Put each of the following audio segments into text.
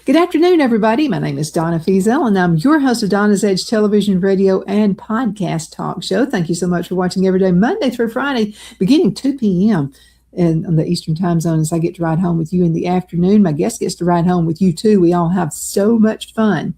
Good afternoon, everybody. My name is Donna Fiesel, and I'm your host of Donna's Edge television, radio, and podcast talk show. Thank you so much for watching every day, Monday through Friday, beginning 2 p.m. on the Eastern time zone as I get to ride home with you in the afternoon. My guest gets to ride home with you, too. We all have so much fun.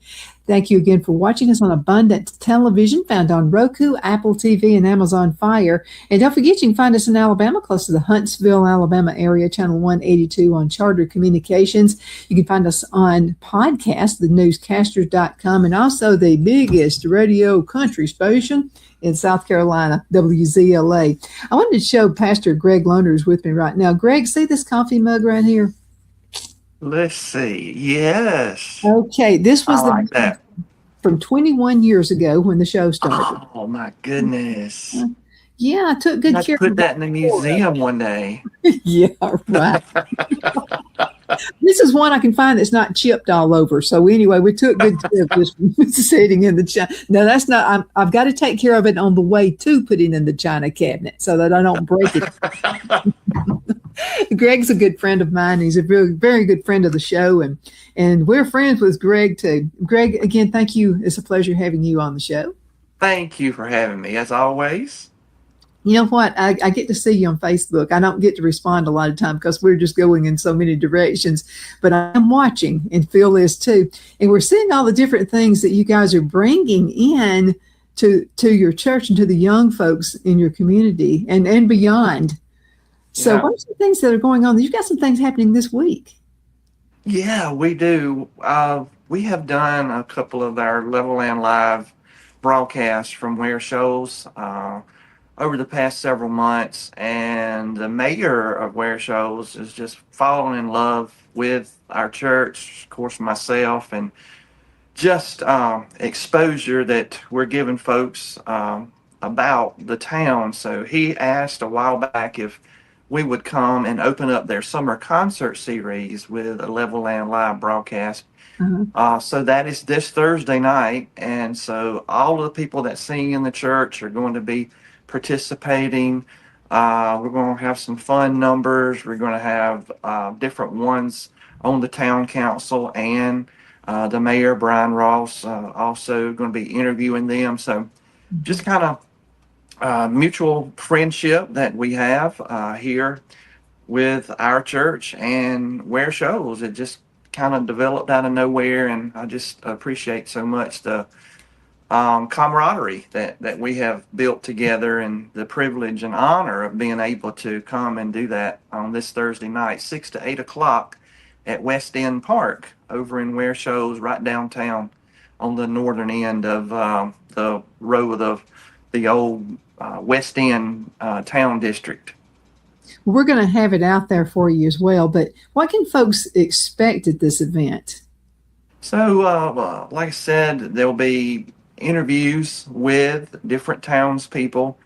Thank you again for watching us on Abundant Television, found on Roku, Apple TV, and Amazon Fire. And don't forget, you can find us in Alabama, close to the Huntsville, Alabama area, channel 182 on Charter Communications. You can find us on podcast, thenewscasters.com, and also the biggest radio country station in South Carolina, WZLA. I wanted to show Pastor Gregg Loner is with me right now. Greg, see this coffee mug right here? Let's see. Yes. Okay, this was that from 21 years ago when the show started. Oh my goodness! Yeah, I took good care. Put that in the museum one day. Yeah, right. This is one I can find that's not chipped all over. So anyway, we took good care of this one sitting in the china. No, that's not. I've got to take care of it on the way to putting in the china cabinet so that I don't break it. Greg's a good friend of mine. He's a very, very good friend of the show, and we're friends with Greg too. Greg, again, thank you. It's a pleasure having you on the show. Thank you for having me, as always. You know what? I get to see you on Facebook. I don't get to respond a lot of time because we're just going in so many directions, but I'm watching, and Phil is too. And we're seeing all the different things that you guys are bringing in to your church and to the young folks in your community and beyond. So what are some things that are going on? You've got some things happening this week. Yeah, we do. We have done a couple of our Level Land Live broadcasts from Where Shows over the past several months, and the mayor of Where Shows is just falling in love with our church, of course myself, and just exposure that we're giving folks about the town. So he asked a while back if we would come and open up their summer concert series with a Level Land Live broadcast. So that is this Thursday night, and so all of the people that sing in the church are going to be participating. We're going to have some fun numbers. We're going to have different ones on the town council, and the mayor, Brian Ross, also going to be interviewing them. So just kind of mutual friendship that we have here with our church and Where Shows. It just kind of developed out of nowhere, and I just appreciate so much the camaraderie that we have built together, and the privilege and honor of being able to come and do that on this Thursday night, 6 to 8 o'clock at West End Park over in Where Shows, right downtown on the northern end of the road of the old West End town district. We're going to have it out there for you as well, but what can folks expect at this event? So, like I said, there'll be interviews with different townspeople,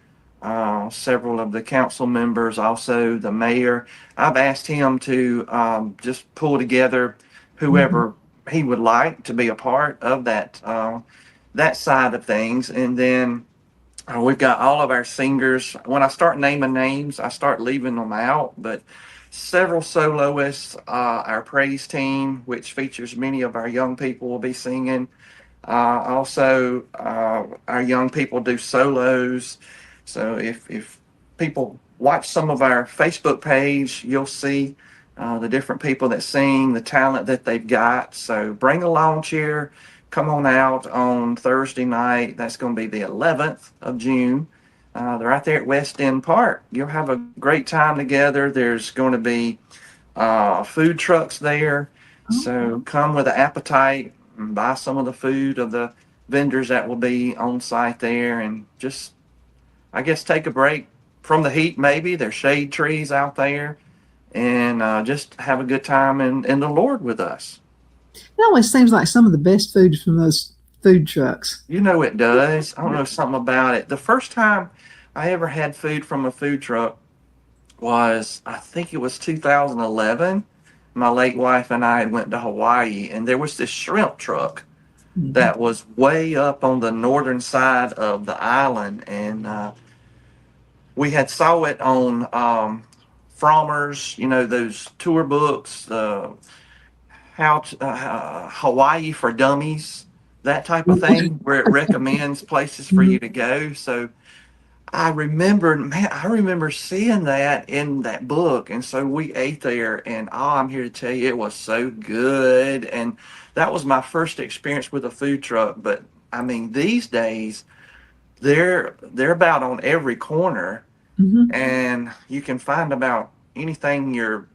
several of the council members, also the mayor. I've asked him to just pull together whoever he would like to be a part of that side of things, and then we've got all of our singers. When I start naming names, I start leaving them out, but several soloists, our praise team, which features many of our young people, will be singing. Also, our young people do solos. So if people watch some of our Facebook page, you'll see the different people that sing, the talent that they've got. So bring a lawn chair. Come on out on Thursday night. That's going to be the 11th of June. They're right there at West End Park. You'll have a great time together. There's going to be food trucks there. So come with an appetite and buy some of the food of the vendors that will be on site there, and just, I guess, take a break from the heat. Maybe there's shade trees out there, and just have a good time in the Lord with us. It always seems like some of the best food is from those food trucks. You know it does. I don't know something about it. The first time I ever had food from a food truck was, I think it was 2011. My late wife and I had went to Hawaii, and there was this shrimp truck Mhm. that was way up on the northern side of the island, and we had saw it on Frommer's, those tour books, Hawaii for Dummies, that type of thing, where it recommends places for you to go. So I remember seeing that in that book, and so we ate there, and I'm here to tell you, it was so good, and that was my first experience with a food truck. But I mean, these days they're about on every corner, Mhm. and you can find about anything your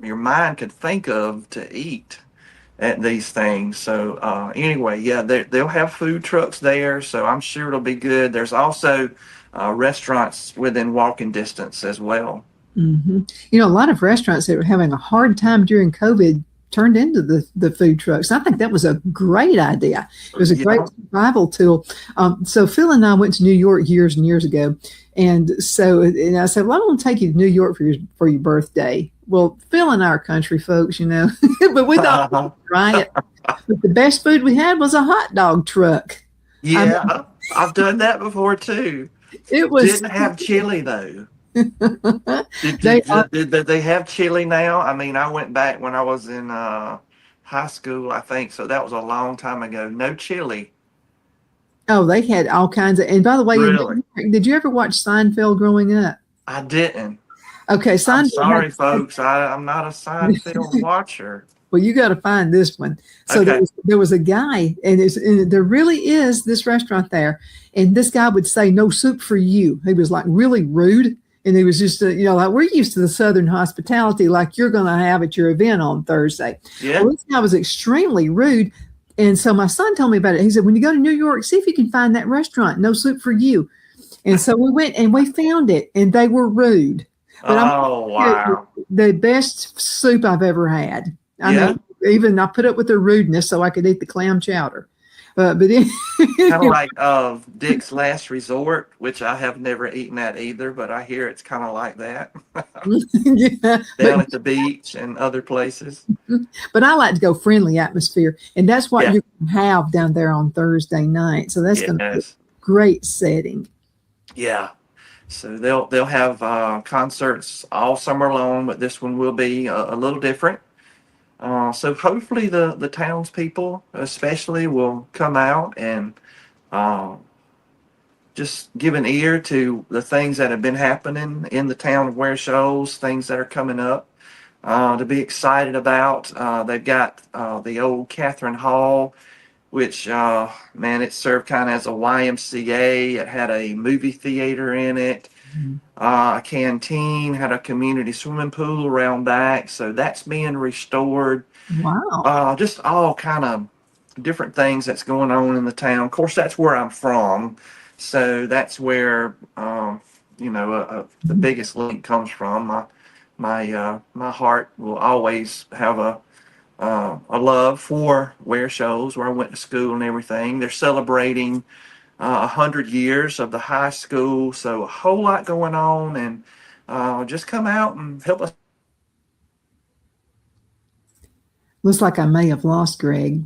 mind could think of to eat at these things. So anyway, yeah, they'll have food trucks there, so I'm sure it'll be good. There's also restaurants within walking distance as well. Hmm. A lot of restaurants that were having a hard time during COVID turned into the food trucks. I think that was a great idea. It was a great Yeah. survival tool. So Phil and I went to New York years and years ago, and and I said, "Well, I want to take you to New York for your birthday." Well, Phil and I are country folks, but we thought we'd try it. But the best food we had was a hot dog truck. I mean, Yeah, I've done that before too. it was. Didn't have chili though. Did, They did, did, did they have chili now? I mean, I went back when I was in high school, I think, so that was a long time ago. No chili. Oh, they had all kinds of. And by the way, Really? did you ever watch Seinfeld growing up? I didn't. Okay, I'm Seinfeld sorry, had. folks. I'm not a Seinfeld watcher. Well, you got to find this one. So Okay. there was a guy, and there really is this restaurant there, and this guy would say, "No soup for you." He was like really rude, and he was just, like we're used to the Southern hospitality, like you're going to have at your event on Thursday. Yeah. Well, this guy was extremely rude, and so my son told me about it. He said, "When you go to New York, see if you can find that restaurant, No Soup for You." And so we went and we found it, and they were rude. But Oh, wow. the best soup I've ever had. I Yeah. mean, even I put up with their rudeness so I could eat the clam chowder. But Kind of like Dick's Last Resort, which I have never eaten at either, but I hear it's kind of like that yeah, down at the beach and other places. but I like to go friendly atmosphere, and that's what Yeah. you can have down there on Thursday night. So that's going to be a Yes. great setting. Yeah. So they'll have concerts all summer long, but this one will be a little different. So hopefully the townspeople especially will come out and uh, just give an ear to the things that have been happening in the town of Ware Shoals, things that are coming up to be excited about. They've got the old Catherine Hall, which, man, it served kind of as a YMCA. It had a movie theater in it, a canteen, had a community swimming pool around back. So that's being restored. Wow. Just all kind of different things that's going on in the town. Of course, that's where I'm from. So that's where, the biggest link comes from. My heart will always have a love for Ware Shoals, where I went to school and everything. They're celebrating 100 years of the high school, so a whole lot going on, and just come out and help us. Looks like I may have lost Greg.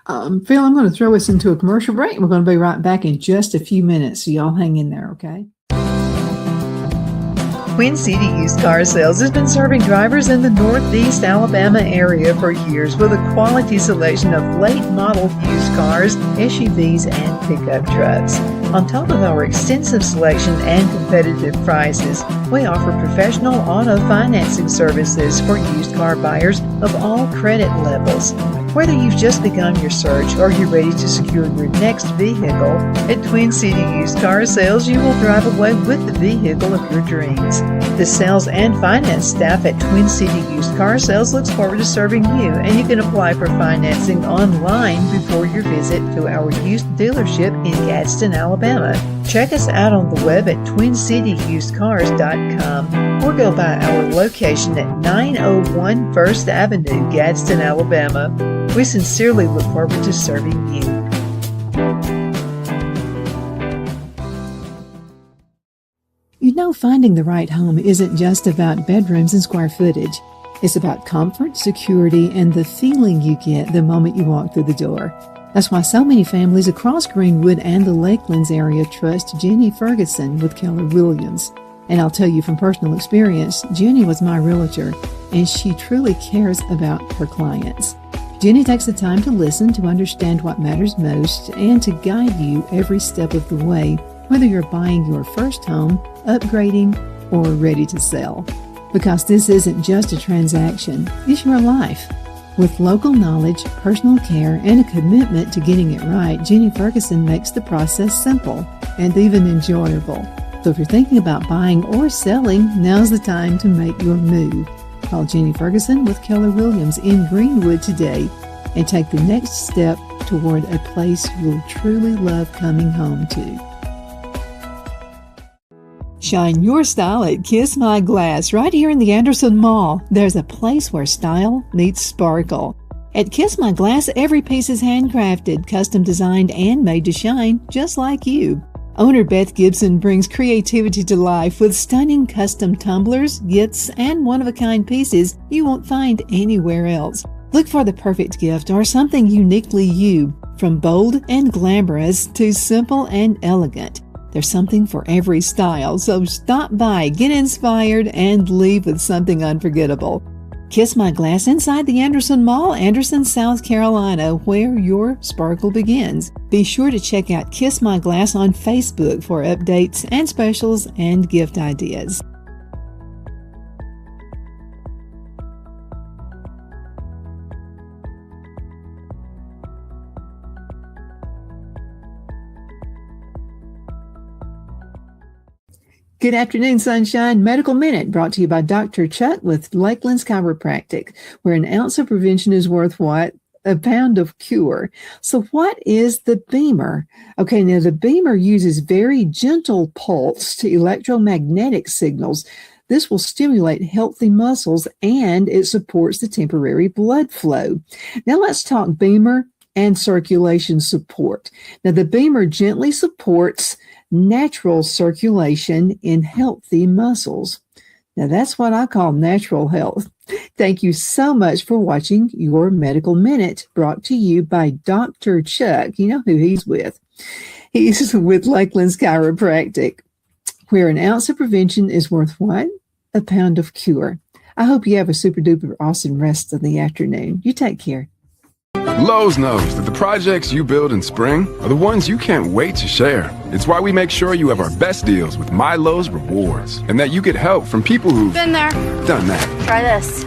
Phil, I'm going to throw us into a commercial break. We're going to be right back in just a few minutes, so y'all hang in there, okay? Queen City Used Car Sales has been serving drivers in the Northeast Alabama area for years with a quality selection of late model used cars, SUVs, and pickup trucks. On top of our extensive selection and competitive prices, we offer professional auto financing services for used car buyers of all credit levels. Whether you've just begun your search or you're ready to secure your next vehicle, at Twin City Used Car Sales, you will drive away with the vehicle of your dreams. The sales and finance staff at Twin City Used Car Sales looks forward to serving you, and you can apply for financing online before your visit to our used dealership in Gadsden, Alabama. Check us out on the web at twincityusedcars.com or go by our location at 901 First Avenue, Gadsden, Alabama. We sincerely look forward to serving you. You know, finding the right home isn't just about bedrooms and square footage. It's about comfort, security, and the feeling you get the moment you walk through the door. That's why so many families across Greenwood and the Lakelands area trust Jenny Ferguson with Keller Williams. And I'll tell you from personal experience, Jenny was my realtor, and she truly cares about her clients. Jenny takes the time to listen, to understand what matters most, and to guide you every step of the way, whether you're buying your first home, upgrading, or ready to sell. Because this isn't just a transaction, it's your life. With local knowledge, personal care, and a commitment to getting it right, Jenny Ferguson makes the process simple and even enjoyable. So if you're thinking about buying or selling, now's the time to make your move. Call Jenny Ferguson with Keller Williams in Greenwood today and take the next step toward a place you'll truly love coming home to. Shine your style at Kiss My Glass right here in the Anderson Mall. There's a place where style meets sparkle. At Kiss My Glass, every piece is handcrafted, custom designed, and made to shine just like you. Owner Beth Gibson brings creativity to life with stunning custom tumblers, gifts, and one-of-a-kind pieces you won't find anywhere else. Look for the perfect gift or something uniquely you, from bold and glamorous to simple and elegant. There's something for every style, so stop by, get inspired, and leave with something unforgettable. Kiss My Glass inside the Anderson Mall, Anderson, South Carolina, where your sparkle begins. Be sure to check out Kiss My Glass on Facebook for updates and specials and gift ideas. Good afternoon, Sunshine. Medical Minute brought to you by Dr. Chuck with Lakeland's Chiropractic, where an ounce of prevention is worth what? A pound of cure. So what is the Beamer? Okay, now the Beamer uses very gentle pulse to electromagnetic signals. This will stimulate healthy muscles and it supports the temporary blood flow. Now let's talk Beamer and circulation support. Now the Beamer gently supports natural circulation in healthy muscles. Now that's what I call natural health. Thank you so much for watching your Medical Minute, brought to you by Dr. Chuck. You know who he's with. He's with Lakeland's Chiropractic, where an ounce of prevention is worth what? A pound of cure. I hope you have a super duper awesome rest of the afternoon. You take care. Lowe's knows that the projects you build in spring are the ones you can't wait to share. It's why we make sure you have our best deals with My Lowe's Rewards, and that you get help from people who've been there, done that. Try this.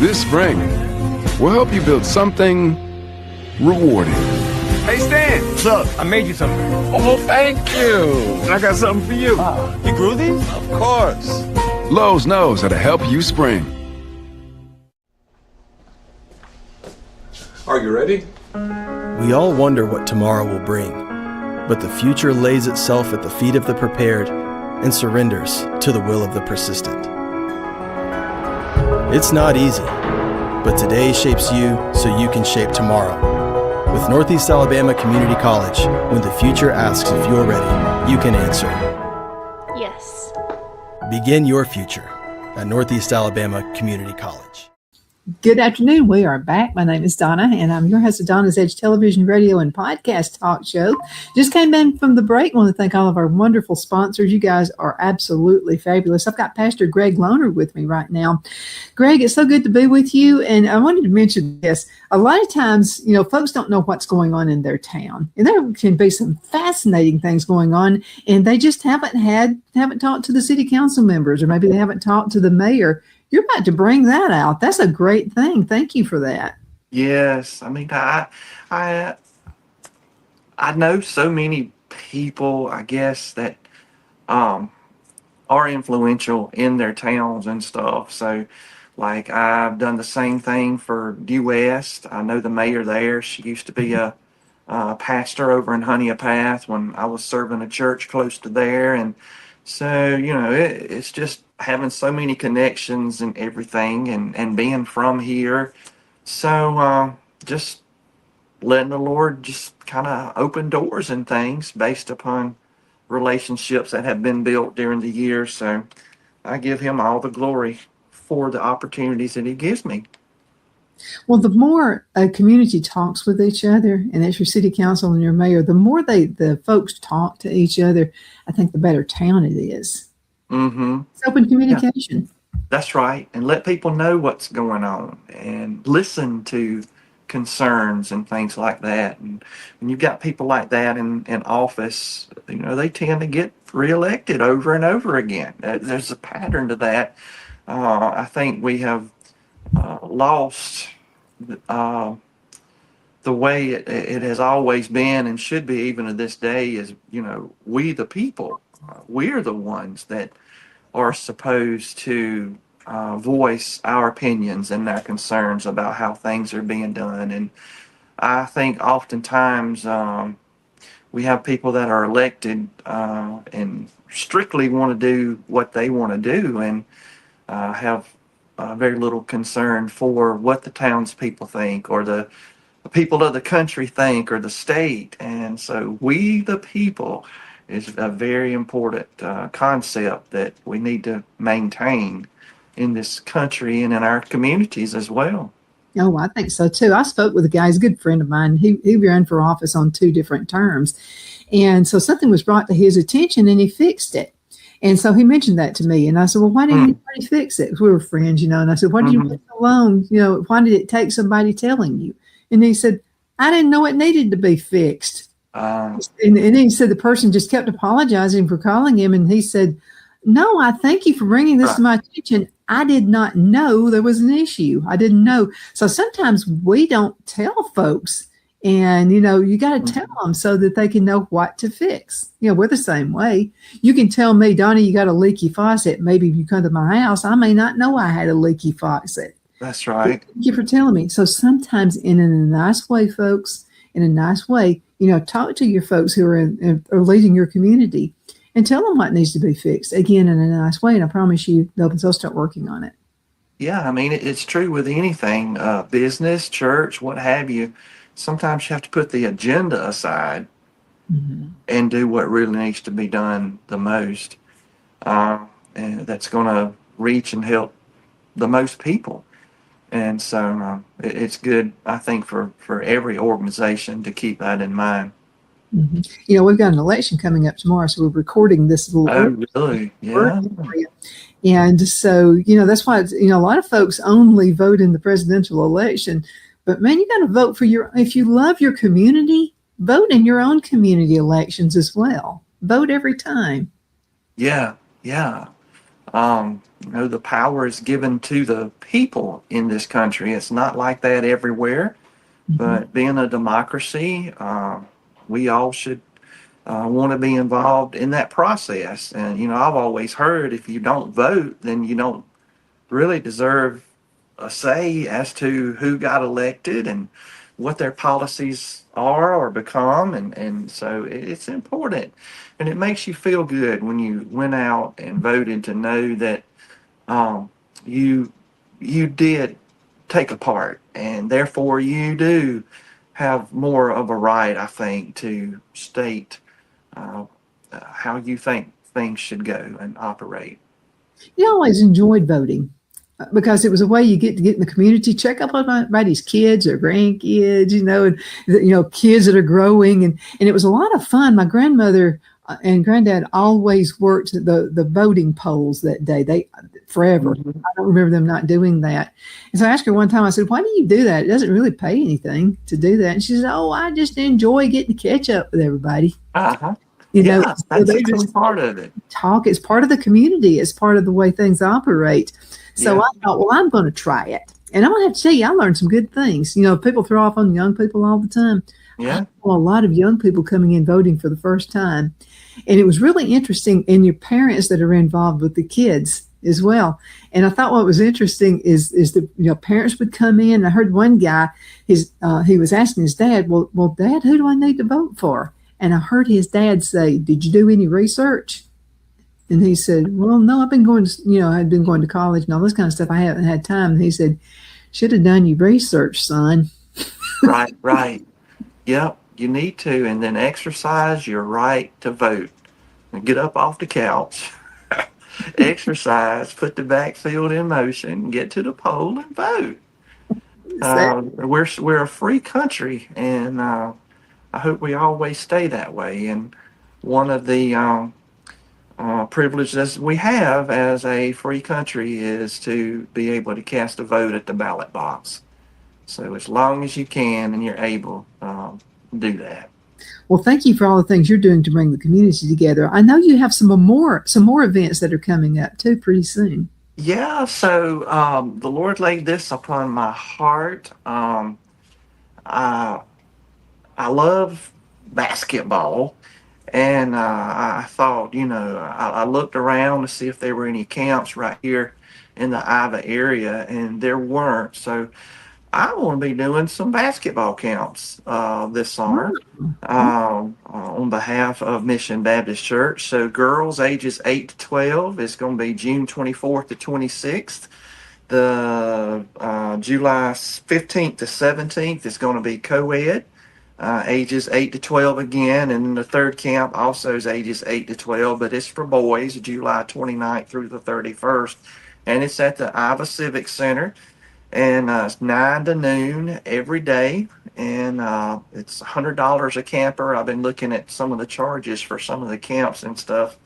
This spring, we'll help you build something rewarding. Hey, Stan. What's up? I made you something. Oh, thank you. And I got something for you. You grew these? Of course. Lowe's knows how to help you spring. Are you ready? We all wonder what tomorrow will bring, but the future lays itself at the feet of the prepared and surrenders to the will of the persistent. It's not easy, but today shapes you so you can shape tomorrow. With Northeast Alabama Community College, when the future asks if you're ready, you can answer. Yes. Begin your future at Northeast Alabama Community College. Good afternoon. We are back. My name is Donna, and I'm your host of Donna's Edge television, radio, and podcast talk show. Just came in from the break. I want to thank all of our wonderful sponsors. You guys are absolutely fabulous. I've got Pastor Gregg Loner with me right now. Greg, it's so good to be with you. And I wanted to mention this. A lot of times, you know, folks don't know what's going on in their town. And there can be some fascinating things going on, and they just haven't talked to the city council members, or maybe they haven't talked to the mayor. You're about to bring that out. That's a great thing. Thank you for that. Yes, I mean, I know so many people, I guess, that are influential in their towns and stuff. So, like, I've done the same thing for Due West. I know the mayor there. She used to be a pastor over in Honeypath when I was serving a church close to there. And so, it's just having so many connections and everything, and being from here. So, just letting the Lord just kind of open doors and things based upon relationships that have been built during the years. So I give him all the glory for the opportunities that he gives me. Well, the more a community talks with each other, and that's your city council and your mayor, the more the folks talk to each other, I think the better town it is. Mm-hmm. It's open communication. Yeah, that's right. And let people know what's going on and listen to concerns and things like that. And when you've got people like that in office, they tend to get reelected over and over again. There's a pattern to that. I think we have lost the way it has always been and should be even to this day is, we the people, we're the ones that are supposed to voice our opinions and our concerns about how things are being done. And I think oftentimes we have people that are elected and strictly want to do what they want to do and have very little concern for what the townspeople think or the people of the country think or the state. And so we the people is a very important concept that we need to maintain in this country and in our communities as well. Oh, I think so too. I spoke with a guy, he's a good friend of mine. He ran for office on 2 different terms. And so something was brought to his attention and he fixed it. And so he mentioned that to me. And I said, well, why didn't you fix it? 'Cause we were friends, And I said, why did you wait so long? Why did it take somebody telling you? And he said, I didn't know it needed to be fixed. And he said the person just kept apologizing for calling him. And he said, no, I thank you for bringing this to my attention. I did not know there was an issue. I didn't know. So sometimes we don't tell folks. And, you got to tell them so that they can know what to fix. We're the same way. You can tell me, Donna, you got a leaky faucet. Maybe if you come to my house, I may not know I had a leaky faucet. That's right. Thank you for telling me. So sometimes in a nice way, folks, in a nice way, talk to your folks who are leading your community and tell them what needs to be fixed. Again, in a nice way. And I promise you, they'll start working on it. Yeah, I mean, it's true with anything, business, church, what have you. Sometimes you have to put the agenda aside and do what really needs to be done the most. And that's going to reach and help the most people. And so it's good, I think, for every organization to keep that in mind. We've got an election coming up tomorrow, so we're recording this little. Oh, really? Yeah. And so, that's why, a lot of folks only vote in the presidential election. But man, you got to vote for if you love your community, vote in your own community elections as well. Vote every time. Yeah. The power is given to the people in this country. It's not like that everywhere, but being a democracy, we all should want to be involved in that process. And, I've always heard if you don't vote, then you don't really deserve a say as to who got elected and what their policies are or become. And so it's important. And it makes you feel good when you went out and voted to know that you did take a part, and therefore you do have more of a right, I think, to state how you think things should go and operate. I always enjoyed voting because it was a way you get in the community, check up on everybody's kids or grandkids, and kids that are growing, and it was a lot of fun. My grandmother and granddad always worked the voting polls that day. They forever. I don't remember them not doing that. And so I asked her one time, I said, why do you do that? It doesn't really pay anything to do that. And she said, oh, I just enjoy getting to catch up with everybody. That's just part of it. It's part of the community. It's part of the way things operate. So I thought, well, I'm going to try it. And I'm going to have to tell you, I learned some good things. People throw off on young people all the time. Yeah. A lot of young people coming in voting for the first time. And it was really interesting, and your parents that are involved with the kids as well. And I thought what was interesting is the parents would come in. I heard one guy, he was asking his dad, well, Dad, who do I need to vote for? And I heard his dad say, did you do any research? And he said, well, no, I've been going to, I'd been going to college and all this kind of stuff. I haven't had time. And he said, should have done your research, son. Right. Yep, you need to. And then exercise your right to vote. And get up off the couch, exercise, put the backfield in motion, get to the poll and vote. We're a free country, and I hope we always stay that way. And one of the privileges we have as a free country is to be able to cast a vote at the ballot box. So as long as you can and you're able, do that. Well, thank you for all the things you're doing to bring the community together. I know you have some more events that are coming up too pretty soon. Yeah, so the Lord laid this upon my heart. I love basketball, and I thought, I looked around to see if there were any camps right here in the Iva area, and there weren't. So I want to be doing some basketball camps this summer on behalf of Mission Baptist Church. So girls ages 8 to 12 is going to be June 24th to 26th. The July 15th to 17th is going to be co-ed, ages 8 to 12 again. And then the third camp also is ages 8 to 12, but it's for boys, July 29th through the 31st. And it's at the Iva Civic Center. And it's 9 to noon every day, and it's $100 a camper. I've been looking at some of the charges for some of the camps and stuff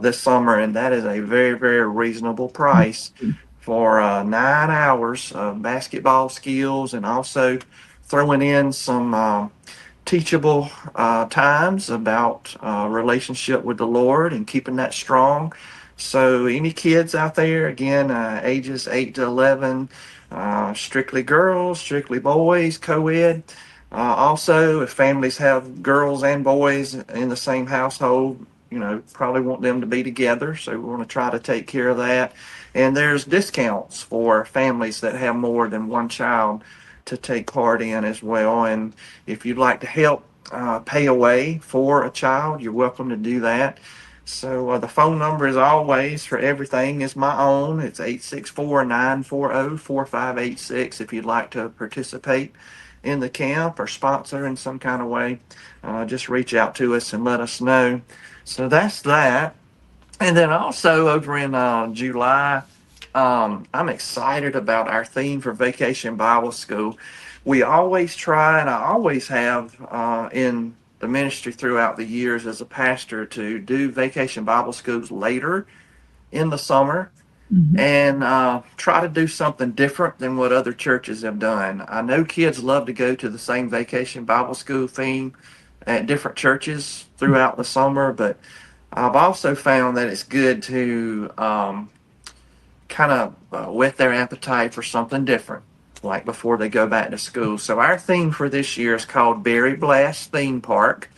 this summer, and that is a very, very reasonable price for 9 hours of basketball skills, and also throwing in some teachable times about relationship with the Lord and keeping that strong. So any kids out there, again, ages 8 to 11, strictly girls, strictly boys, co-ed. Also, if families have girls and boys in the same household, probably want them to be together. So we want to try to take care of that. And there's discounts for families that have more than one child to take part in as well. And if you'd like to help pay away for a child, you're welcome to do that. So the phone number, as always, for everything is my own. It's 864-940-4586 if you'd like to participate in the camp or sponsor in some kind of way. Just reach out to us and let us know. So that's that. And then also over in July, I'm excited about our theme for Vacation Bible School. We always try, and I always have in the ministry throughout the years as a pastor, to do vacation Bible schools later in the summer and try to do something different than what other churches have done. I know kids love to go to the same vacation Bible school theme at different churches throughout the summer, but I've also found that it's good to kind of whet their appetite for something different, like before they go back to school. So our theme for this year is called Berry Blast Theme Park.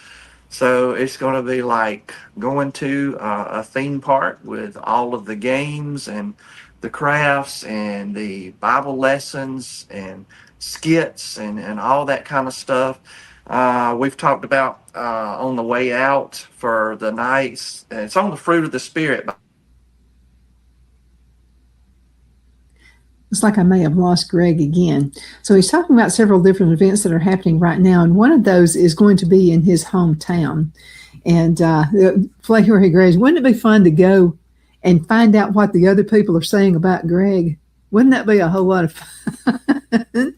So it's going to be like going to a theme park with all of the games and the crafts and the Bible lessons and skits and all that kind of stuff. We've talked about on the way out for the nights. It's on the Fruit of the Spirit. It's like I may have lost Gregg again. So he's talking about several different events that are happening right now, and one of those is going to be in his hometown. And play where he graduated. Wouldn't it be fun to go and find out what the other people are saying about Gregg? Wouldn't that be a whole lot of fun?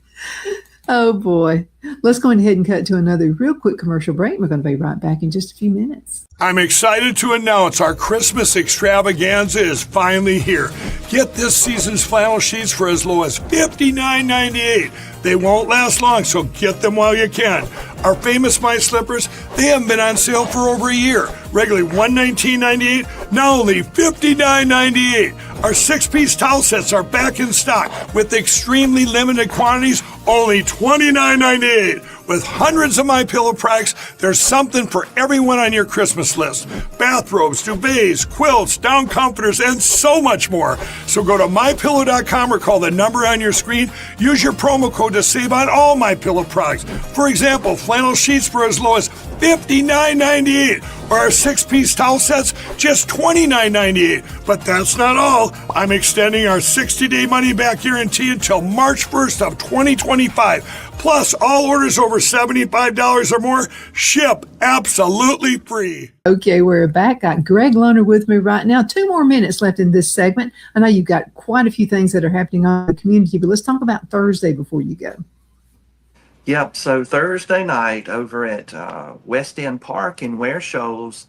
Oh, boy. Let's go ahead and cut to another real quick commercial break. We're going to be right back in just a few minutes. I'm excited to announce our Christmas extravaganza is finally here. Get this season's flannel sheets for as low as $59.98. They won't last long, so get them while you can. Our famous My Slippers, they haven't been on sale for over a year. Regularly $119.98, now only $59.98. Our 6-piece towel sets are back in stock with extremely limited quantities, only $29.98. With hundreds of MyPillow products, there's something for everyone on your Christmas list. Bathrobes, duvets, quilts, down comforters, and so much more. So go to MyPillow.com or call the number on your screen. Use your promo code to save on all MyPillow products. For example, flannel sheets for as low as $59.98, or our 6-piece towel sets, just $29.98. But that's not all. I'm extending our 60-day money-back guarantee until March 1st of 2025. Plus, all orders over $75 or more ship absolutely free. Okay, we're back. Got Gregg Loner with me right now. 2 more minutes left in this segment. I know you've got quite a few things that are happening on the community, but let's talk about Thursday before you go. Yep. So Thursday night over at West End Park in Ware Shoals,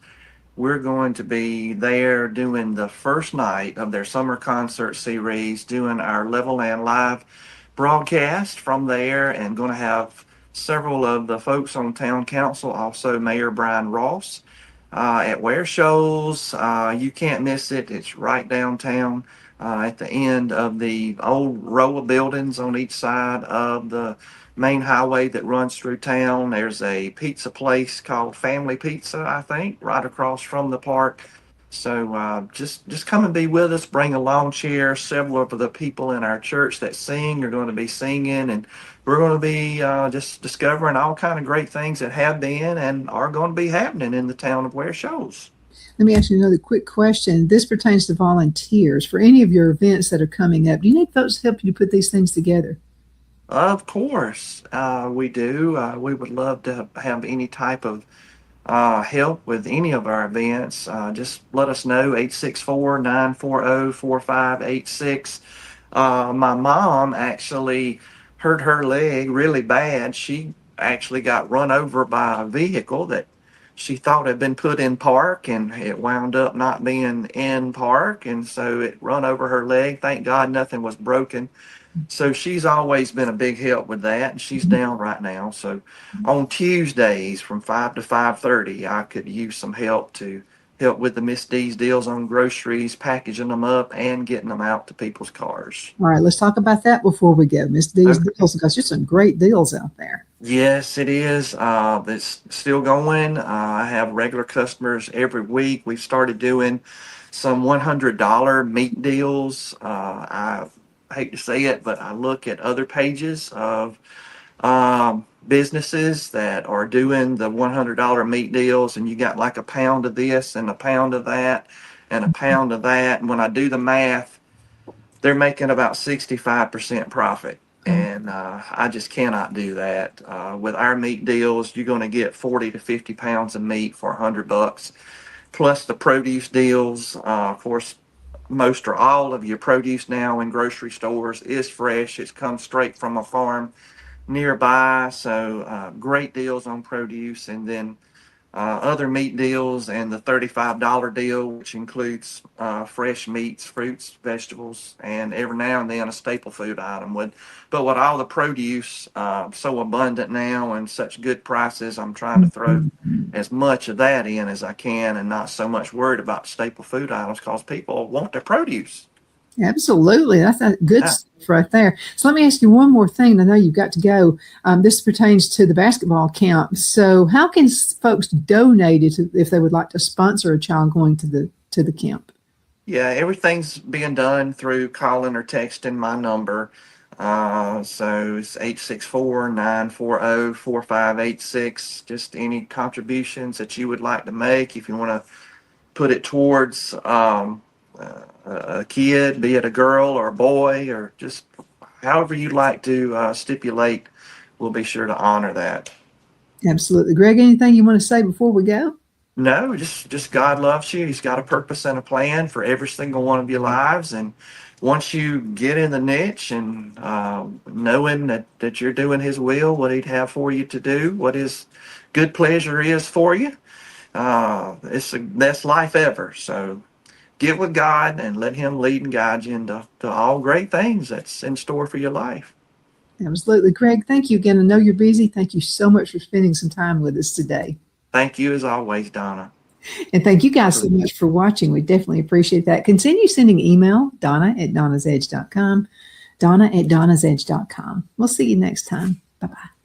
we're going to be there doing the first night of their summer concert series, doing our Level and Live broadcast from there, and going to have several of the folks on town council, also Mayor Brian Ross at Ware Shoals. You can't miss it. It's right downtown at the end of the old row of buildings on each side of the main highway that runs through town. There's a pizza place called Family Pizza, I think, right across from the park. So just come and be with us. Bring a lawn chair. Several of the people in our church that sing are going to be singing, and we're going to be just discovering all kind of great things that have been and are going to be happening in the town of Ware Shoals. Let me ask you another quick question. This pertains to volunteers. For any of your events that are coming up, do you need folks to help you put these things together? Of course, we do. We would love to have any type of help with any of our events. Just let us know, 864-940-4586. My mom actually hurt her leg really bad. She actually got run over by a vehicle that she thought had been put in park, and it wound up not being in park, and so it run over her leg. Thank God nothing was broken. So she's always been a big help with that, and she's down right now. So on Tuesdays from 5 to 5:30, I could use some help to help with the Miss D's deals on groceries, packaging them up, and getting them out to people's cars. All right, let's talk about that before we go. Miss D's deals, because there's some great deals out there. Yes, it is. It's still going. I have regular customers every week. We've started doing some $100 meat deals. I hate to say it, but I look at other pages of businesses that are doing the $100 meat deals, and you got like a pound of this and a pound of that and a pound of that. And when I do the math, they're making about 65% profit. And I just cannot do that. With our meat deals, you're going to get 40 to 50 pounds of meat for $100, plus the produce deals. Of course, most or all of your produce now in grocery stores is fresh. It's come straight from a farm nearby. So great deals on produce, and then other meat deals, and the $35 deal, which includes fresh meats, fruits, vegetables, and every now and then a staple food item. But with all the produce so abundant now and such good prices, I'm trying to throw as much of that in as I can, and not so much worried about staple food items, because people want their produce. Absolutely. That's a good stuff right there. So let me ask you one more thing. I know you've got to go. This pertains to the basketball camp. So how can folks donate it if they would like to sponsor a child going to the camp? Yeah, everything's being done through calling or texting my number. So it's 864-940-4586. Just any contributions that you would like to make. If you want to put it towards a kid, be it a girl or a boy, or just however you'd like to stipulate, we'll be sure to honor that. Absolutely. Gregg, anything you want to say before we go? No, just God loves you. He's got a purpose and a plan for every single one of your lives. And once you get in the niche and knowing that you're doing his will, what he'd have for you to do, what his good pleasure is for you, it's the best life ever. So get with God and let him lead and guide you into all great things that's in store for your life. Absolutely. Gregg, thank you again. I know you're busy. Thank you so much for spending some time with us today. Thank you as always, Donna. And thank you guys so much for watching. We definitely appreciate that. Continue sending email, Donna@donnasedge.com, Donna@donnasedge.com. We'll see you next time. Bye-bye.